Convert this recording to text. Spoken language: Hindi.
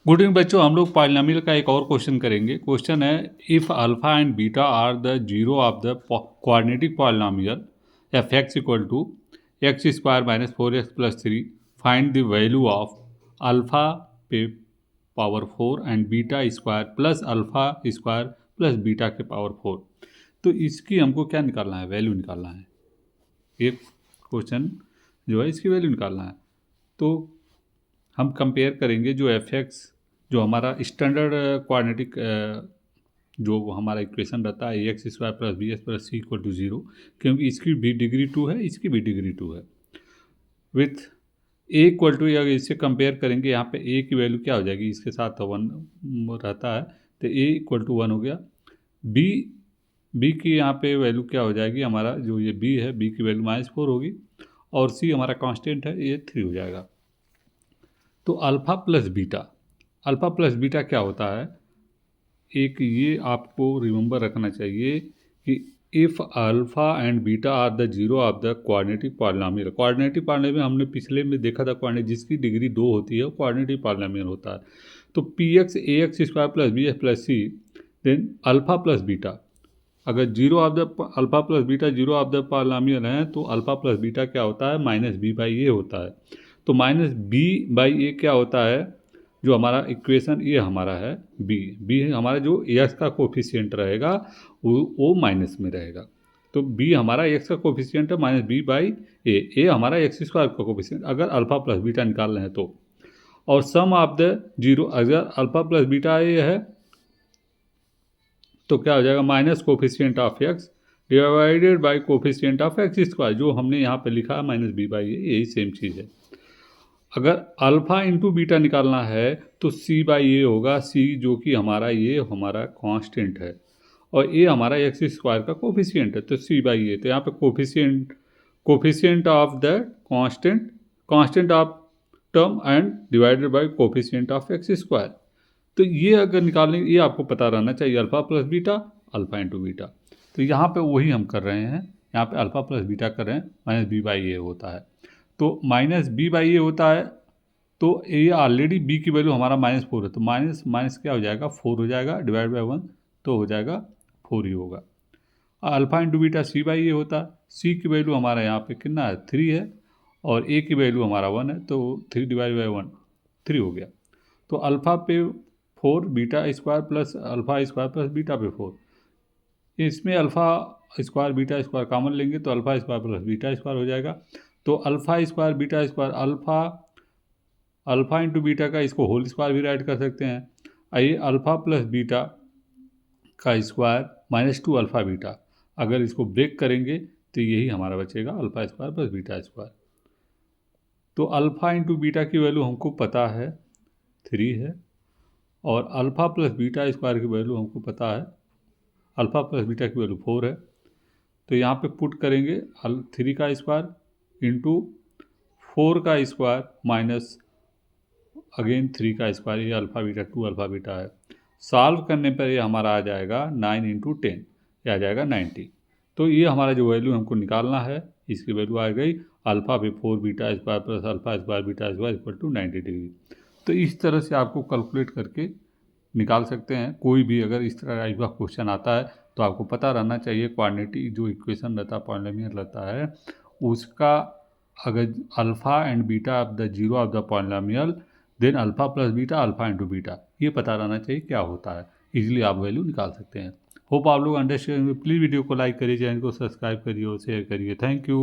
गुड इवनिंग बच्चों, हम लोग पॉलिनोमियल का एक और क्वेश्चन करेंगे। क्वेश्चन है, if alpha and beta are the zero of the quadratic polynomial f x equal to x square minus 4x+3, find the value of alpha पे power 4 and beta square plus alpha square plus beta के पावर 4। तो इसकी हमको क्या निकालना है? वैल्यू निकालना है। एक क्वेश्चन जो है इसकी वैल्यू निकालना है। तो हम कंपेयर करेंगे जो एफ एक्स, जो हमारा स्टैंडर्ड क्वाड्रेटिक जो हमारा इक्वेशन रहता है X square plus B X plus C equal to 0, क्योंकि इसकी भी डिग्री 2 है, इसकी भी डिग्री 2 है, विथ ए इक्वल टू, अगर इससे कंपेयर करेंगे यहाँ पे ए की वैल्यू क्या हो जाएगी, इसके साथ 1 रहता है तो ए इक्वल टू 1 हो गया। बी की यहाँ पे वैल्यू क्या हो जाएगी, हमारा जो ये बी है, बी की वैल्यू -4 होगी, और सी हमारा कांस्टेंट है, ये 3 हो जाएगा। तो अल्फ़ा प्लस बीटा क्या होता है? एक ये आपको रिमेंबर रखना चाहिए कि if alpha and beta are the zero of the quadratic polynomial. Quadratic polynomial हमने पिछले में देखा था, क्वाड्रेटिक जिसकी डिग्री 2 होती है वो क्वाड्रेटिक पॉलिनोमियल होता है। तो p x a x square plus b x plus c, then alpha plus beta, अगर zero of the alpha plus beta zero of the polynomial है तो अल्फ़ा प्लस बीटा क्या होता है? -b/a होता है। तो -b/a क्या होता है? जो हमारा इक्वेशन ये हमारा है बी हमारा जो एक्स का कोफिशिएंट रहेगा वो माइनस में रहेगा। तो बी हमारा एक्स का कोफिशिएंट है -b/a हमारा एक्स स्क्वायर का कोफिशिएंट, अगर अल्फ़ा प्लस बीटा निकाल रहे हैं तो। और सम ऑफ द जीरो, अगर अल्फ़ा प्लस बीटा ये है तो क्या हो जाएगा? Minus coefficient of x divided by coefficient of x square, जो हमने यहाँ पे लिखा है -b/a, यही सेम चीज़ है। अगर अल्फ़ा इंटू बीटा निकालना है तो c/a होगा, c जो कि हमारा ये हमारा कांस्टेंट है और ये हमारा एक्स स्क्वायर का कोफिशिएंट है, तो c/a। तो यहाँ पे coefficient of the constant of term and divided by coefficient of x square. तो ये अगर निकालने, ये आपको पता रहना चाहिए, alpha plus beta, alpha into beta. तो यहाँ पे वही हम कर रहे हैं, यहाँ पे अल्फ़ा प्लस बीटा कर रहे हैं, -b/a होता है। तो -b/a होता है, तो ये ऑलरेडी b की वैल्यू हमारा -4 है, तो माइनस माइनस क्या हो जाएगा? 4 हो जाएगा, डिवाइड बाई 1 तो हो जाएगा 4 ही होगा। अल्फ़ा इंटू बीटा c/a होता है, c की वैल्यू हमारा यहाँ पे कितना है? 3 है, और a की वैल्यू हमारा 1 है, तो 3 डिवाइड बाई 1 3 हो गया। तो अल्फ़ा पे 4 beta square plus alpha square plus beta पे 4, इसमें alpha square beta square common लेंगे तो alpha square plus beta square हो जाएगा। तो alpha square beta square, alpha into beta का इसको होल स्क्वायर भी राइट कर सकते हैं। आइए, अल्फ़ा प्लस बीटा का स्क्वायर -2 अल्फ़ा बीटा, अगर इसको ब्रेक करेंगे तो यही हमारा बचेगा, alpha square plus beta square. तो अल्फ़ा इंटू बीटा की वैल्यू हमको पता है 3 है, और अल्फ़ा प्लस बीटा स्क्वायर की वैल्यू हमको पता है, अल्फ़ा प्लस बीटा की वैल्यू 4 है। तो यहाँ पे पुट करेंगे 3 का स्क्वायर इंटू 4 का स्क्वायर माइनस अगेन 3 का स्क्वायर, ये अल्फ़ा बीटा 2 अल्फ़ा बीटा है। सॉल्व करने पर ये हमारा आ जाएगा 9 इंटू 10, ये आ जाएगा 90। तो ये हमारा जो वैल्यू हमको निकालना है, इसकी वैल्यू आ गई अल्फ़ा पे 4 beta square plus alpha square beta square equal to 90 degree. तो इस तरह से आपको कैलकुलेट करके निकाल सकते हैं। कोई भी अगर इस तरह टाइप का क्वेश्चन आता है तो आपको पता रहना चाहिए, क्वाड्रेटिक जो इक्वेशन रहता है, पॉलिनोमियल रहता है, उसका अगर alpha and beta of the zero of the polynomial, then alpha plus beta alpha into beta, ये पता रहना चाहिए क्या होता है। इजीली आप वैल्यू निकाल सकते हैं। होप आप लोग अंडरस्टैंड। प्लीज़ वीडियो को लाइक करिए, चैनल को सब्सक्राइब करिए और शेयर करिए। Thank you.